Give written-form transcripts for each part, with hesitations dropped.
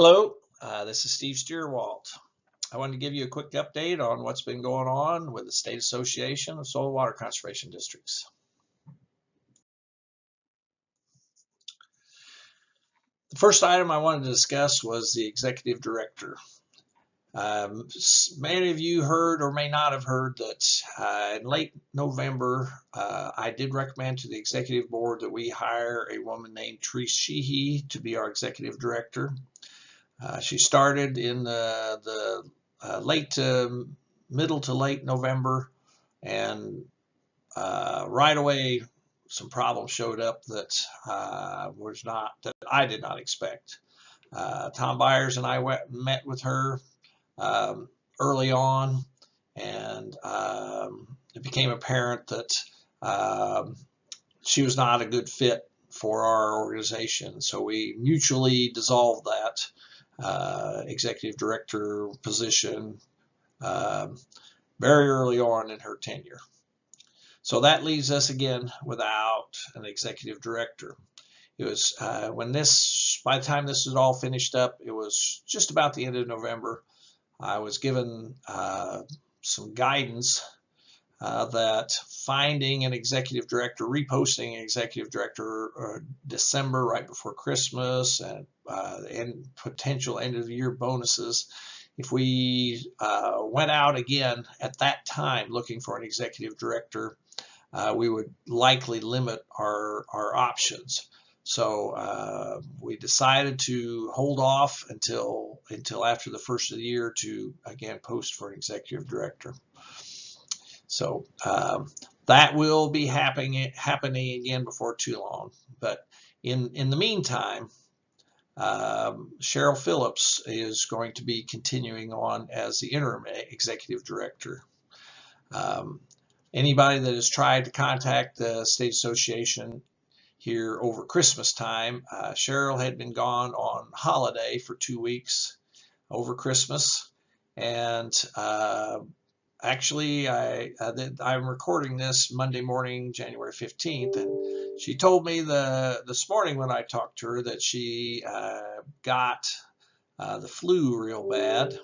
Hello, this is Steve Stierwalt. I wanted to give you a quick update on what's been going on with the State Association of Soil and Water Conservation Districts. The first item I wanted to discuss was the Executive Director. Many of you heard or may not have heard that in late November, I did recommend to the Executive Board that we hire a woman named Therese Sheehy to be our Executive Director. She started in the middle to late November, and right away some problems showed up that I did not expect. Tom Byers and I met with her early on, and it became apparent that she was not a good fit for our organization, so we mutually dissolved that executive director position very early on in her tenure. So that leaves us again without an executive director. It was by the time this was all finished up, it was just about the end of November. I was given some guidance that finding an executive director, reposting an executive director December right before Christmas and potential end of the year bonuses, if we went out again at that time looking for an executive director, we would likely limit our options. So we decided to hold off until after the first of the year to again post for an executive director. So that will be happening again before too long. But in the meantime, Cheryl Phillips is going to be continuing on as the interim executive director. Anybody that has tried to contact the State Association here over Christmas time, Cheryl had been gone on holiday for 2 weeks over Christmas, and actually, I'm recording this Monday morning, January 15th, and she told me this morning when I talked to her that she got the flu real bad,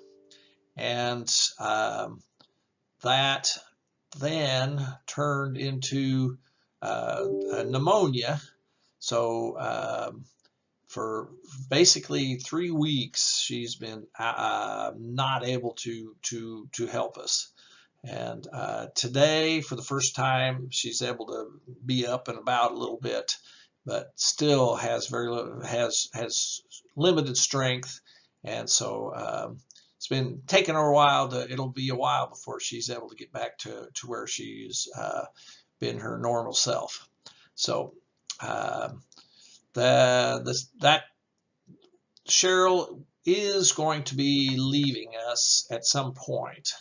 and that then turned into pneumonia. So for basically 3 weeks, she's been not able to help us. And today, for the first time, she's able to be up and about a little bit, but still has has limited strength. And so it's been taking her a while. It'll be a while before she's able to get back to where she's been her normal self. So that Cheryl is going to be leaving us at some point.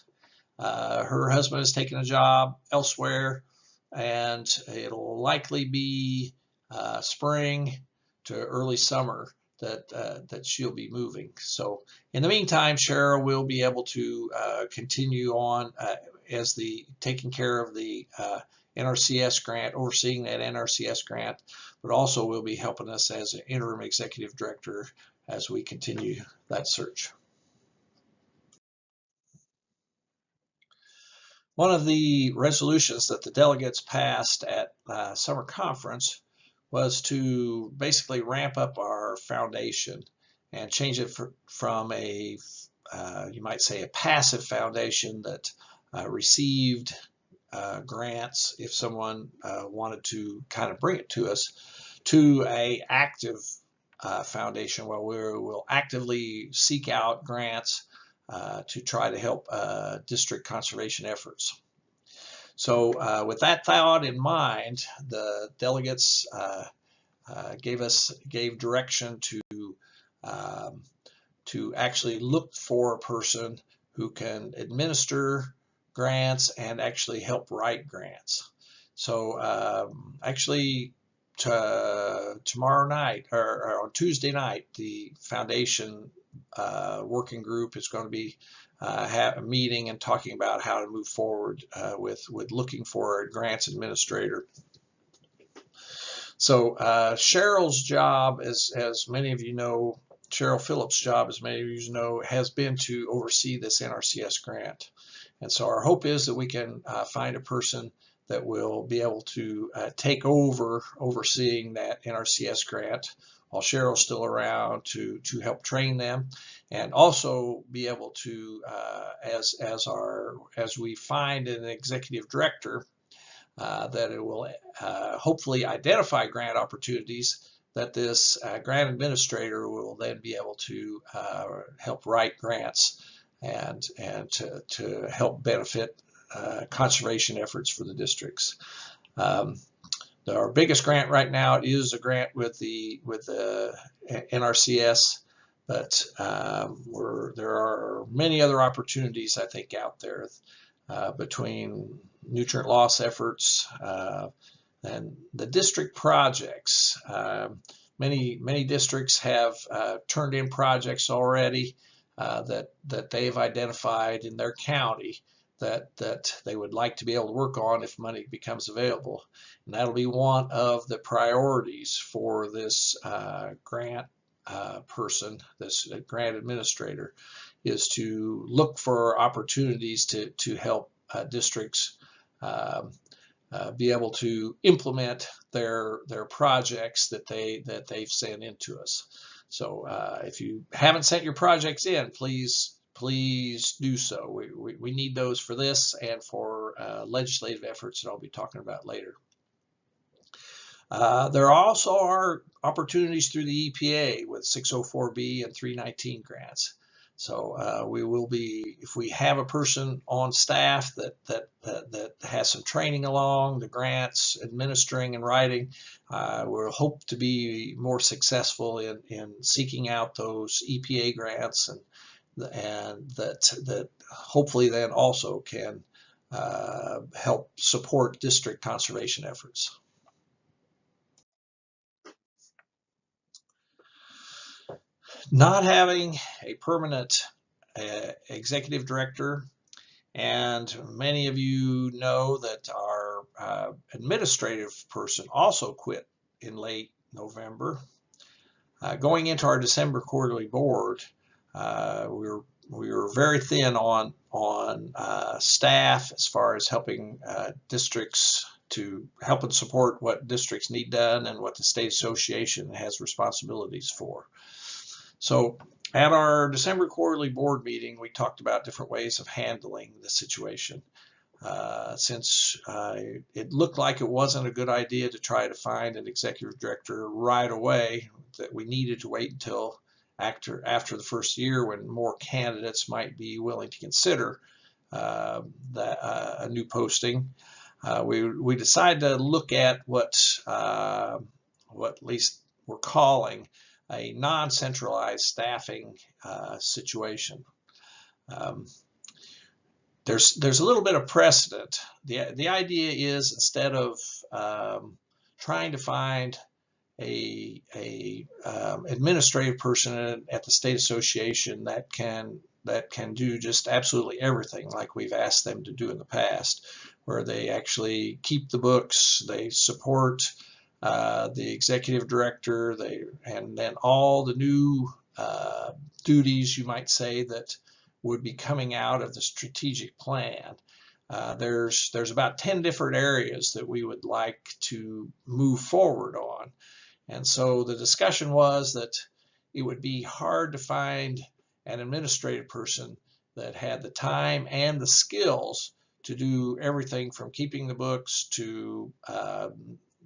Her husband has taken a job elsewhere, and it'll likely be spring to early summer that she'll be moving. So in the meantime, Cheryl will be able to continue on as taking care of the NRCS grant, overseeing that NRCS grant, but also will be helping us as an interim executive director as we continue that search. One of the resolutions that the delegates passed at summer conference was to basically ramp up our foundation and change it from a, you might say, a passive foundation that received grants if someone wanted to kind of bring it to us, to a active foundation where we will actively seek out grants to try to help district conservation efforts. So with that thought in mind, the delegates gave direction to actually look for a person who can administer grants and actually help write grants. So actually tomorrow night or on Tuesday night, the foundation working group is going to be have a meeting and talking about how to move forward with looking for a grants administrator. So Cheryl's job, as many of you know, Cheryl Phillips' job, as many of you know, has been to oversee this NRCS grant. And so our hope is that we can find a person that will be able to take over overseeing that NRCS grant while Cheryl's still around to help train them, and also be able to, as we find an executive director, that it will hopefully identify grant opportunities, that this grant administrator will then be able to help write grants and to help benefit conservation efforts for the districts. Our biggest grant right now is a grant with the NRCS, but there are many other opportunities, I think, out there between nutrient loss efforts and the district projects. Many districts have turned in projects already that they've identified in their county that they would like to be able to work on if money becomes available. And that'll be one of the priorities for this grant person, this grant administrator, is to look for opportunities to help districts be able to implement their projects that they've sent into us. So if you haven't sent your projects in, please do so. We need those for this and for legislative efforts that I'll be talking about later. There also are opportunities through the EPA with 604B and 319 grants. So we will be, if we have a person on staff that has some training along the grants, administering and writing, we'll hope to be more successful in seeking out those EPA grants, and that hopefully then also can help support district conservation efforts. Not having a permanent executive director, and many of you know that our administrative person also quit in late November. Going into our December quarterly board, we were very thin on staff as far as helping districts to help and support what districts need done and what the state association has responsibilities for. So at our December quarterly board meeting, we talked about different ways of handling the situation. Since it looked like it wasn't a good idea to try to find an executive director right away, that we needed to wait until after the first year when more candidates might be willing to consider a new posting. We decided to look at what at least we're calling a non-centralized staffing situation. There's a little bit of precedent. The idea is, instead of trying to find a administrative person at the state association that can do just absolutely everything like we've asked them to do in the past, where they actually keep the books, they support the executive director, and then all the new duties, you might say, that would be coming out of the strategic plan. There's about 10 different areas that we would like to move forward on. And so the discussion was that it would be hard to find an administrative person that had the time and the skills to do everything from keeping the books to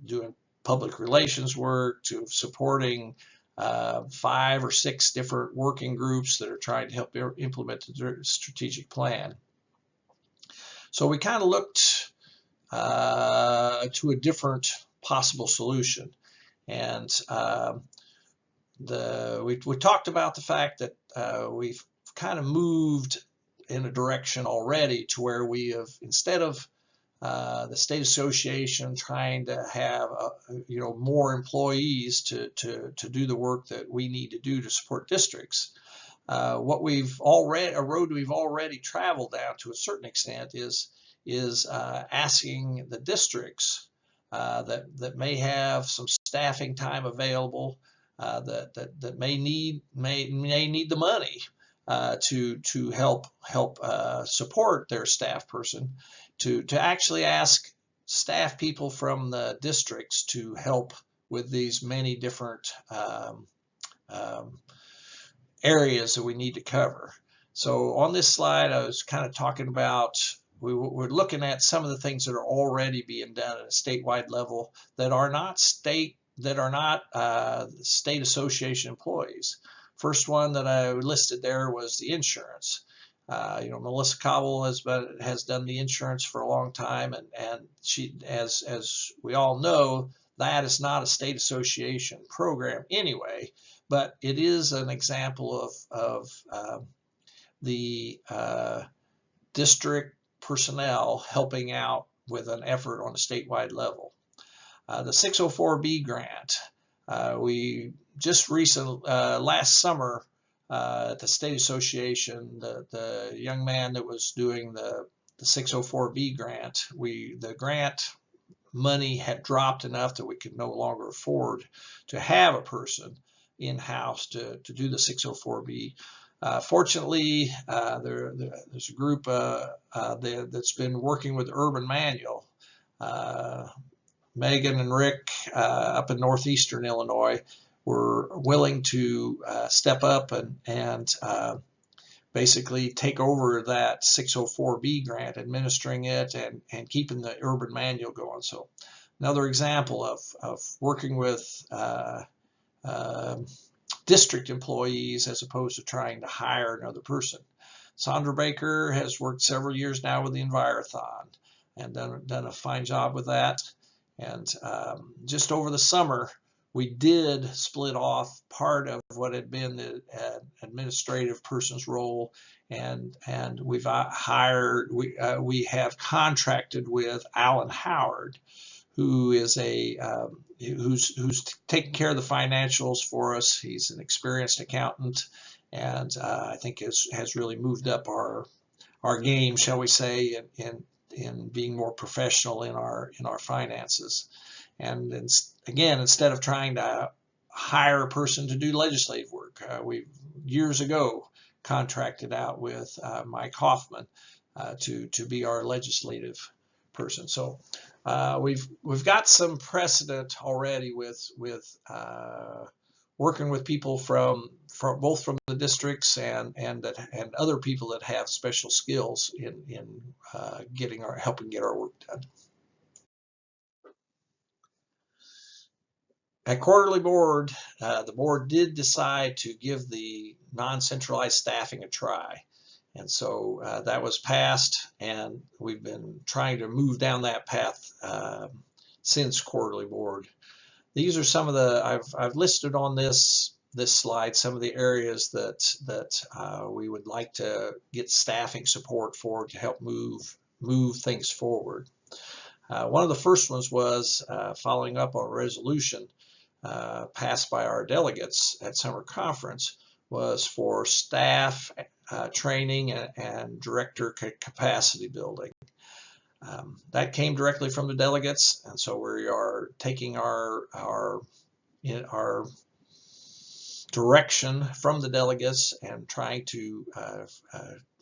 doing public relations work to supporting 5 or 6 different working groups that are trying to help implement the strategic plan. So we kind of looked to a different possible solution. And we talked about the fact that we've kind of moved in a direction already to where we have, instead of the state association trying to have more employees to do the work that we need to do to support districts, a road we've already traveled down to a certain extent is asking the districts that may have some staffing time available that may need the money to help support their staff person, to actually ask staff people from the districts to help with these many different areas that we need to cover. So on this slide, I was kind of talking about, we're looking at some of the things that are already being done at a statewide level that are not state association employees. First one that I listed there was the insurance. Melissa Cobble has done the insurance for a long time, and she, as we all know, that is not a state association program anyway, but it is an example of the district personnel helping out with an effort on a statewide level. The 604B grant, we just last summer at the state association, the young man that was doing the 604B grant, the grant money had dropped enough that we could no longer afford to have a person in-house to do the 604B. Fortunately, there's a group that's been working with Urban Manual. Megan and Rick up in northeastern Illinois were willing to step up and basically take over that 604B grant, administering it and keeping the Urban Manual going. So another example of working with district employees as opposed to trying to hire another person. Sandra Baker has worked several years now with the Envirothon and done a fine job with that. And just over the summer, we did split off part of what had been the administrative person's role, and we have contracted with Alan Howard, who is who's taking care of the financials for us. He's an experienced accountant, and I think has really moved up our game, shall we say, in being more professional in our finances. And again, instead of trying to hire a person to do legislative work, we years ago contracted out with Mike Hoffman to be our legislative person. So we've got some precedent already with working with people from both from the districts and other people that have special skills in helping get our work done. At quarterly board, the board did decide to give the non-centralized staffing a try. And so that was passed, and we've been trying to move down that path since quarterly board. These are some of I've listed on this slide some of the areas that we would like to get staffing support for to help move things forward. One of the first ones was following up on a resolution passed by our delegates at summer conference, was for staff training and director capacity building. That came directly from the delegates, and so we are taking our direction from the delegates and trying to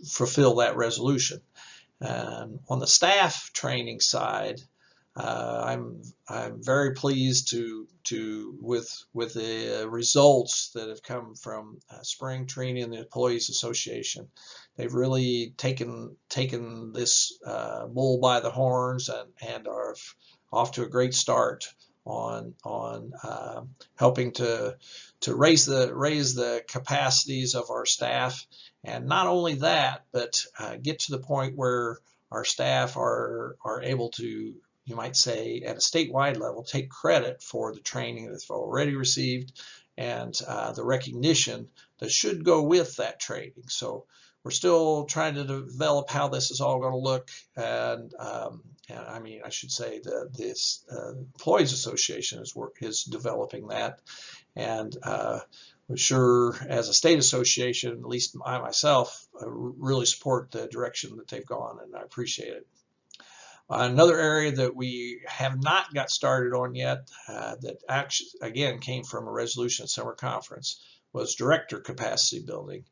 fulfill that resolution. And on the staff training side, I'm very pleased with the results that have come from spring training and the Employees Association. They've really taken this bull by the horns and are off to a great start on helping to raise the capacities of our staff, and not only that, but get to the point where our staff are able to, you might say, at a statewide level, take credit for the training that they've already received and the recognition that should go with that training. So we're still trying to develop how this is all going to look, and I mean, I should say that this Employees Association is developing that, and we're sure as a state association, at least I myself, really support the direction that they've gone, and I appreciate it. Another area that we have not got started on yet, that actually, again, came from a resolution at summer conference, was director capacity building.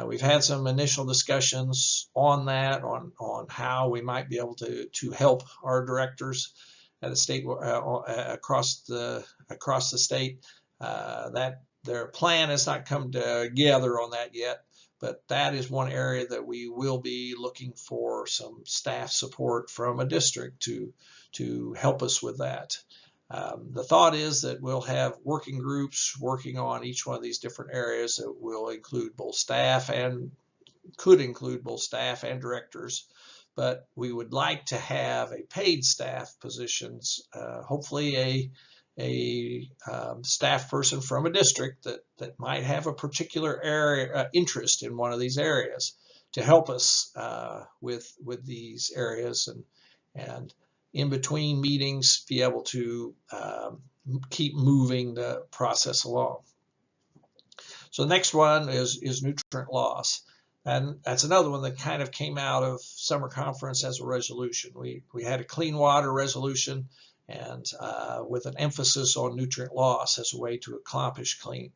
We've had some initial discussions on that, on how we might be able to help our directors at a state across the state. That their plan has not come together on that yet, but that is one area that we will be looking for some staff support from a district to help us with that. The thought is that we'll have working groups working on each one of these different areas that will include both staff and could include both staff and directors, but we would like to have a paid staff positions, hopefully a staff person from a district that might have a particular area interest in one of these areas to help us with these areas, and in between meetings be able to keep moving the process along. So the next one is nutrient loss. And that's another one that kind of came out of summer conference as a resolution. We had a clean water resolution, and with an emphasis on nutrient loss as a way to accomplish clean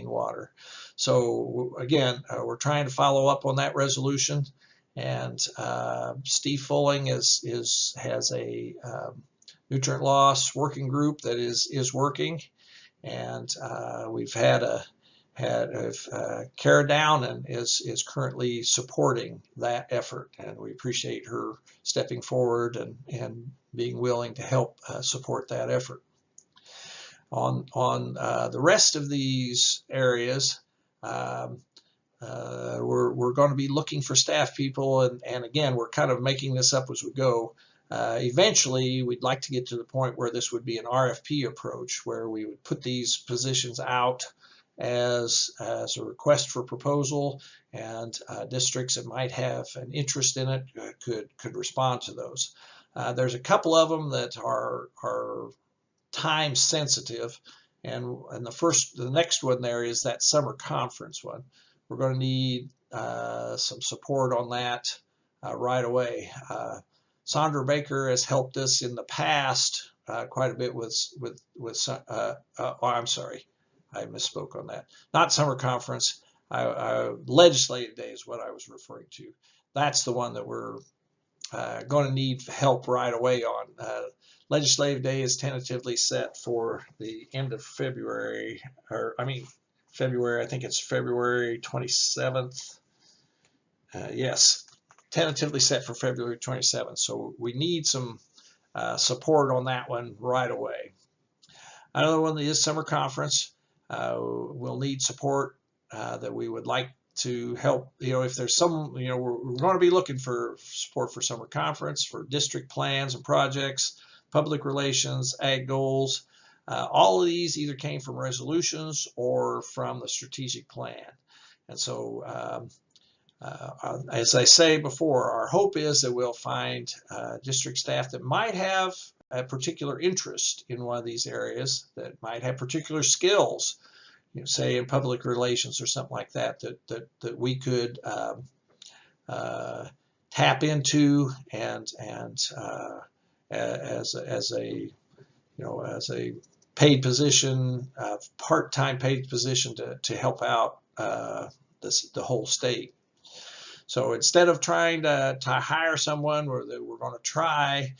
water. So again, we're trying to follow up on that resolution, and Steve Fulling has a nutrient loss working group that is working, and we've had Kara Downen is currently supporting that effort, and we appreciate her stepping forward and being willing to help support that effort. On the rest of these areas, we're going to be looking for staff people, and again, we're kind of making this up as we go. Eventually, we'd like to get to the point where this would be an RFP approach, where we would put these positions out as a request for proposal, and districts that might have an interest in it could respond to those. There's a couple of them that are time sensitive, and the next one there is that summer conference one. We're going to need some support on that right away. Sandra Baker has helped us in the past quite a bit with I'm sorry, I misspoke on that. Not summer conference. Legislative day is what I was referring to. That's the one that we're going to need help right away on. Legislative day is tentatively set for the end of February, February, I think it's February 27th. Yes, tentatively set for February 27th. So we need some support on that one right away. Another one is summer conference. We'll need support that we would like to help. If there's some, we're going to be looking for support for summer conference, for district plans and projects, public relations, ag goals. All of these either came from resolutions or from the strategic plan. And so, as I say before, our hope is that we'll find district staff that might have a particular interest in one of these areas, that might have particular skills, say in public relations or something like that, that we could tap into and as a paid position, part-time paid position to help out the whole state. So instead of trying to hire someone, we're going to try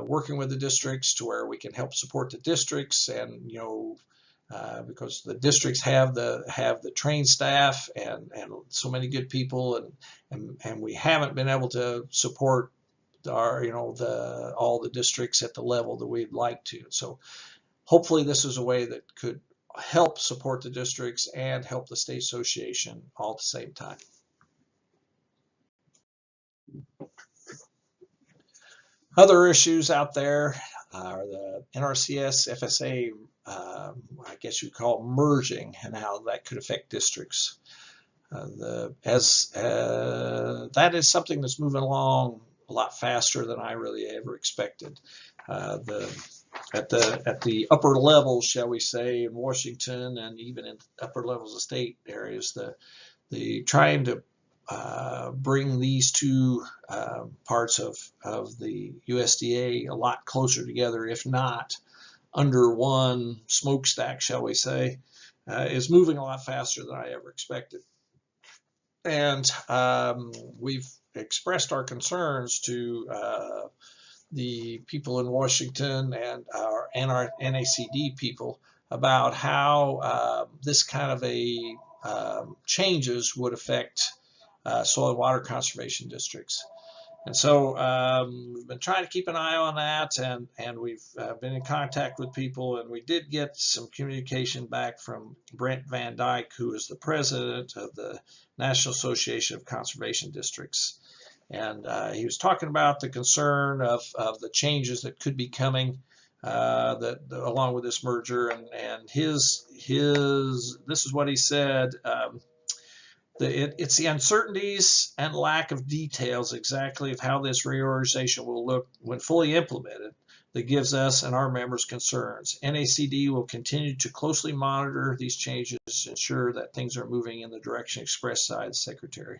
working with the districts to where we can help support the districts, and because the districts have the trained staff and so many good people, and we haven't been able to support all the districts at the level that we'd like to. So hopefully this is a way that could help support the districts and help the state association all at the same time. Other issues out there are the NRCS FSA, I guess you'd call it merging, and how that could affect districts. That is something that's moving along a lot faster than I really ever expected. At the upper levels, shall we say, in Washington and even in upper levels of state areas, the trying to bring these two parts of the USDA a lot closer together, if not under one smokestack, shall we say, is moving a lot faster than I ever expected. And we've expressed our concerns to the people in Washington and our NACD people about how this kind of a changes would affect soil and water conservation districts. And so we've been trying to keep an eye on that, and we've been in contact with people, and we did get some communication back from Brent Van Dyke, who is the president of the National Association of Conservation Districts. And he was talking about the concern of the changes that could be coming along with this merger, and this is what he said. It's the uncertainties and lack of details exactly of how this reorganization will look when fully implemented that gives us and our members concerns. NACD will continue to closely monitor these changes to ensure that things are moving in the direction expressed by the Secretary.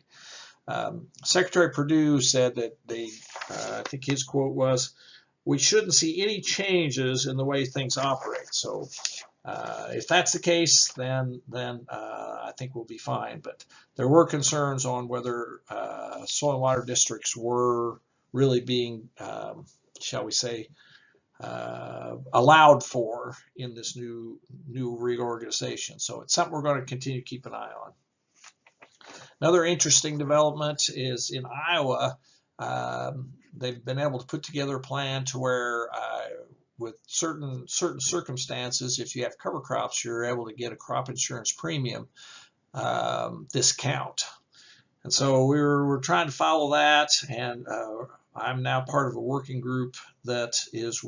Secretary Perdue said that I think his quote was, "We shouldn't see any changes in the way things operate." So if that's the case, then I think we'll be fine. But there were concerns on whether soil and water districts were really being, shall we say, allowed for in this new reorganization. So it's something we're going to continue to keep an eye on. Another interesting development is in Iowa. They've been able to put together a plan to where with certain circumstances, if you have cover crops, you're able to get a crop insurance premium discount. And so we're trying to follow that, and I'm now part of a working group that is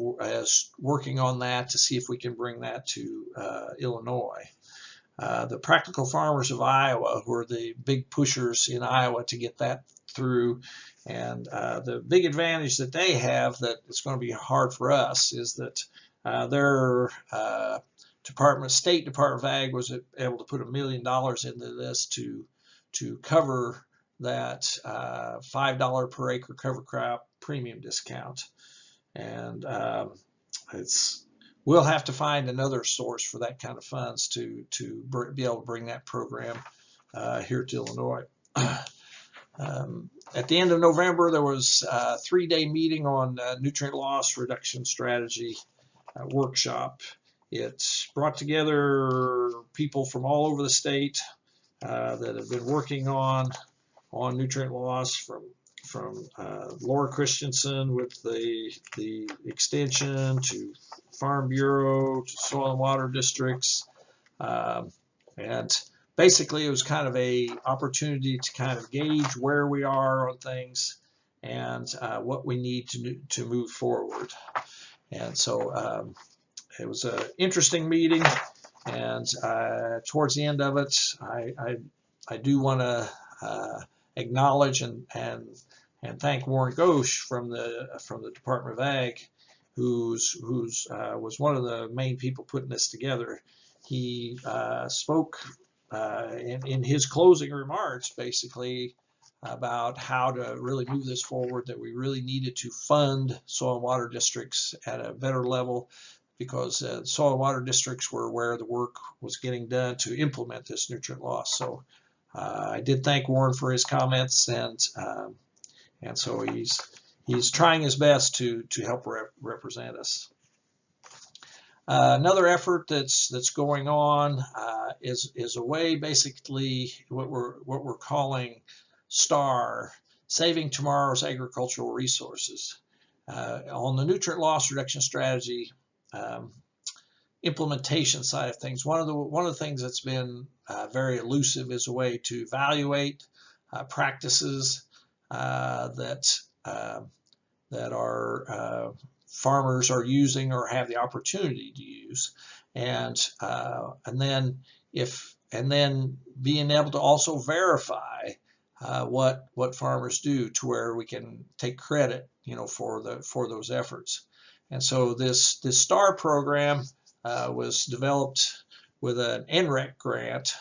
working on that to see if we can bring that to Illinois. The Practical Farmers of Iowa, who are the big pushers in Iowa to get that through. And the big advantage that they have that it's going to be hard for us is that their State Department of Ag was able to put $1 million into this to cover that $5 per acre cover crop premium discount. And we'll have to find another source for that kind of funds to be able to bring that program here to Illinois. At the end of November, there was a 3-day meeting on nutrient loss reduction strategy workshop. It brought together people from all over the state that have been working on nutrient loss, from Laura Christensen with the extension to Farm Bureau to soil and water districts, and basically, it was kind of a opportunity to kind of gauge where we are on things and what we need to move forward. And so it was an interesting meeting, and towards the end of it, I do want to acknowledge and thank Warren Ghosh from the Department of Ag, who's was one of the main people putting this together. He spoke in his closing remarks, basically, about how to really move this forward, that we really needed to fund soil and water districts at a better level, because soil and water districts were where the work was getting done to implement this nutrient loss. So I did thank Warren for his comments, and so he's trying his best to help represent us. Another effort that's going on is a way, basically, what we're calling STAR, Saving Tomorrow's Agricultural Resources. On the nutrient loss reduction strategy implementation side of things, one of the things that's been very elusive is a way to evaluate practices that our farmers are using or have the opportunity to use, and then being able to also verify what farmers do, to where we can take credit, for those efforts. And so this STAR program was developed with an NREC grant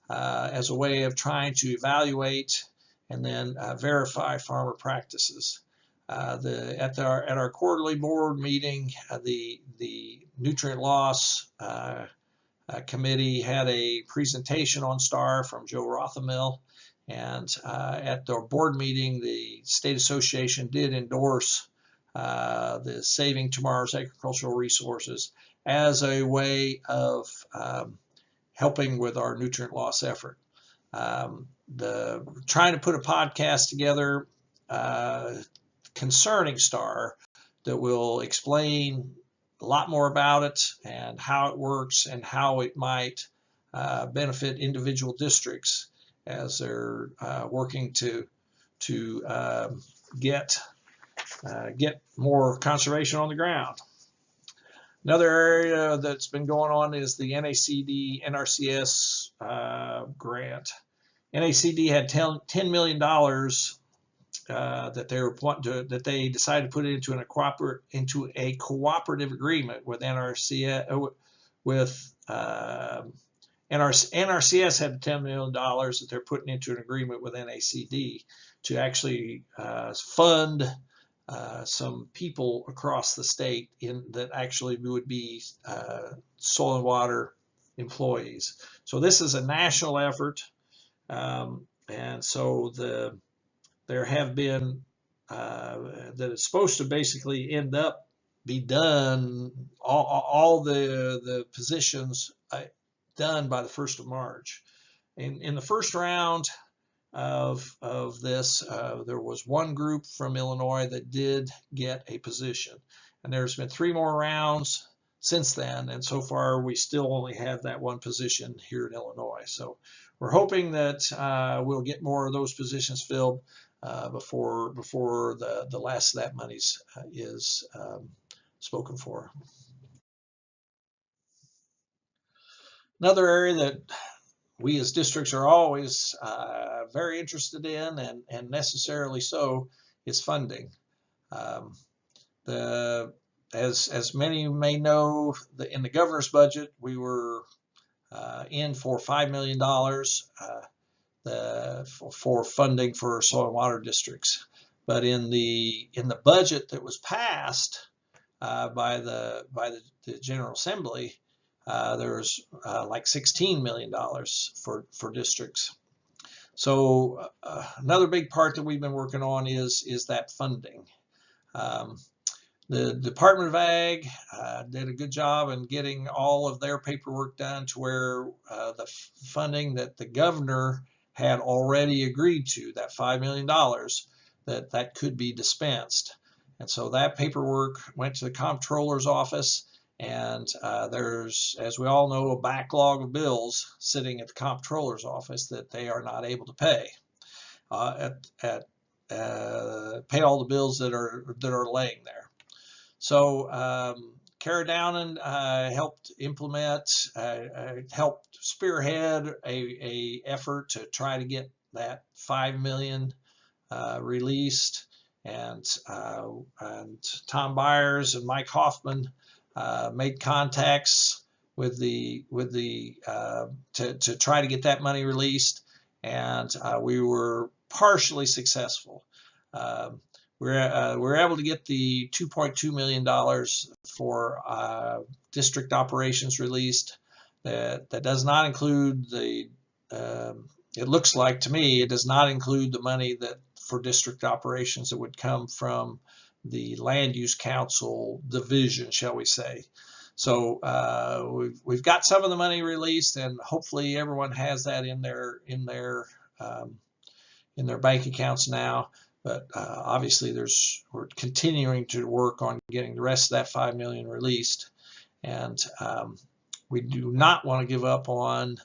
as a way of trying to evaluate and then verify farmer practices. At our quarterly board meeting, the nutrient loss committee had a presentation on STAR from Joe Rothamel, and at their board meeting, the state association did endorse the Saving Tomorrow's Agricultural Resources as a way of helping with our nutrient loss effort. Trying to put a podcast together concerning STAR that will explain a lot more about it and how it works and how it might benefit individual districts as they're working to get more conservation on the ground. Another area that's been going on is the NACD NRCS grant. NACD had $10 million that they decided to put it into a cooperative agreement with NRCS. NRCS had $10 million that they're putting into an agreement with NACD to actually fund some people across the state that actually would be soil and water employees. So this is a national effort, and so there have been that it's supposed to basically be done, all the positions done by the 1st of March. In the first round of this, there was one group from Illinois that did get a position, and there's been 3 more rounds since then, and so far we still only have that one position here in Illinois. So we're hoping that we'll get more of those positions filled before the last of that money is spoken for. Another area that we as districts are always very interested in, and necessarily so, is funding. As many may know, in the governor's budget, we were in for $5 million for funding for soil and water districts. But in the budget that was passed by the General Assembly, there's like $16 million for districts. So another big part that we've been working on is that funding. The Department of Ag did a good job in getting all of their paperwork done to where the funding that the governor had already agreed to, that $5 million, that could be dispensed. And so that paperwork went to the comptroller's office, and there's, as we all know, a backlog of bills sitting at the comptroller's office that they are not able to pay. Pay all the bills that are laying there. So Kara Downen helped implement, helped spearhead a effort to try to get that $5 million released, and Tom Byers and Mike Hoffman made contacts with to try to get that money released, and we were partially successful. We're able to get the $2.2 million for district operations released. That does not include the, it looks like to me, it does not include the money that for district operations that would come from the land use council division, shall we say. So we've got some of the money released, and hopefully everyone has that in their bank accounts now. But obviously we're continuing to work on getting the rest of that $5 million released, and we do not want to give up on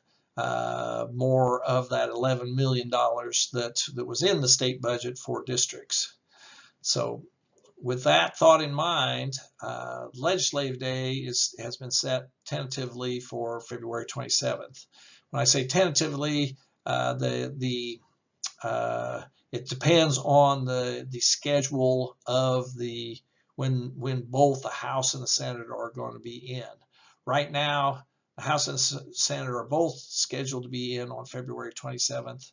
more of that $11 million that was in the state budget for districts. So with that thought in mind, Legislative Day has been set tentatively for February 27th. When I say tentatively, it depends on the schedule of when both the House and the Senate are going to be in. Right now, the House and the Senate are both scheduled to be in on February 27th,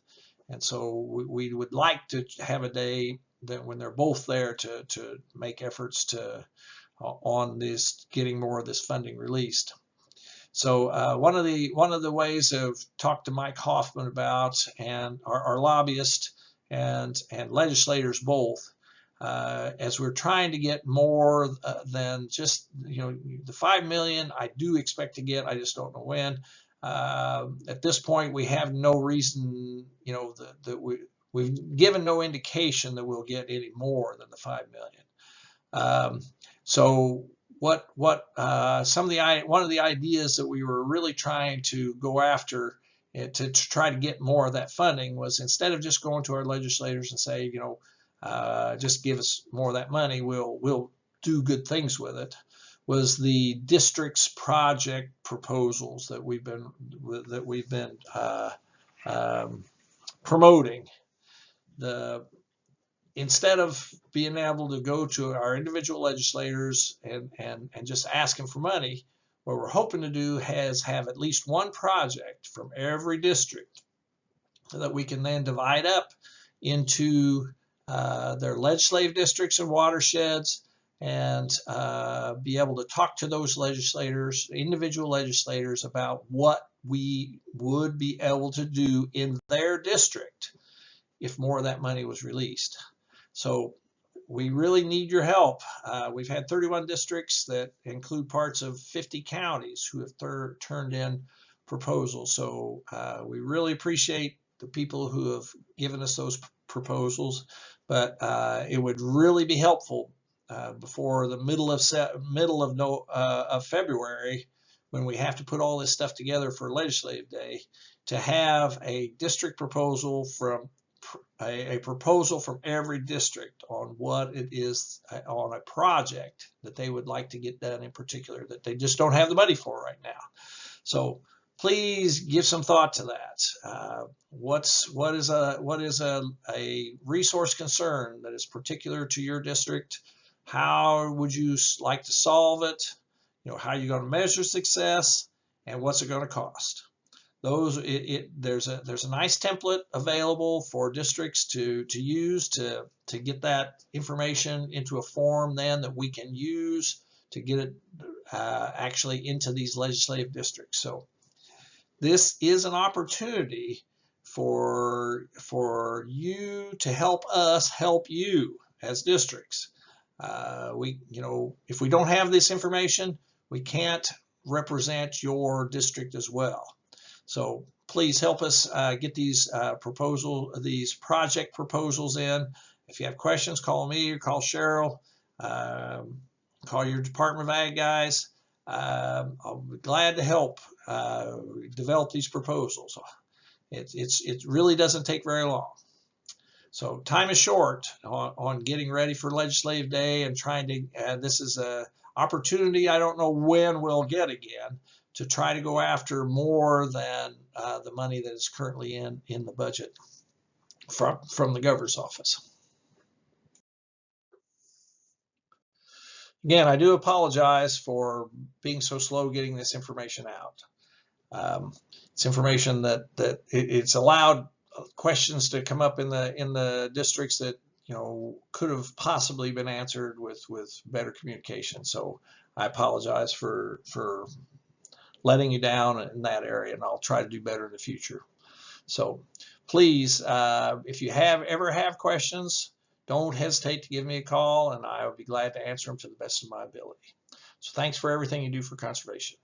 And so we would like to have a day that when they're both there to make efforts to on this, getting more of this funding released. So one of the ways I've talked to Mike Hoffman about, and our lobbyist and legislators both, as we're trying to get more than just, the 5 million. I do expect to get, I just don't know when. At this point, we have no reason, that we've given no indication that we'll get any more than the 5 million. So one of the ideas that we were really trying to go after to try to get more of that funding was, instead of just going to our legislators and say, just give us more of that money, we'll do good things with it, was the district's project proposals that we've been promoting. Instead of being able to go to our individual legislators and just ask them for money, what we're hoping to do is have at least one project from every district that we can then divide up into their legislative districts and watersheds, and be able to talk to those legislators, individual legislators, about what we would be able to do in their district if more of that money was released. So we really need your help. We've had 31 districts that include parts of 50 counties who have turned in proposals. So we really appreciate the people who have given us those proposals, but it would really be helpful before the middle of February, when we have to put all this stuff together for Legislative Day, to have a district proposal from a proposal from every district on what it is on a project that they would like to get done in particular, that they just don't have the money for right now. So please give some thought to that. What is a resource concern that is particular to your district? How would you like to solve it? How are you going to measure success, and what's it going to cost? There's a nice template available for districts to use to get that information into a form then that we can use to get it actually into these legislative districts. So this is an opportunity for you to help us help you as districts. If we don't have this information, we can't represent your district as well. So please help us get these project proposals in. If you have questions, call me or call Cheryl. Call your Department of Ag guys. I'll be glad to help develop these proposals. It really doesn't take very long. So time is short on getting ready for Legislative Day and trying to. This is an opportunity I don't know when we'll get again, to try to go after more than the money that is currently in the budget from the governor's office. Again, I do apologize for being so slow getting this information out. It's information that it's allowed questions to come up in the districts that could have possibly been answered with better communication. So I apologize for letting you down in that area, and I'll try to do better in the future. So please, if you ever have questions, don't hesitate to give me a call, and I will be glad to answer them to the best of my ability. So thanks for everything you do for conservation.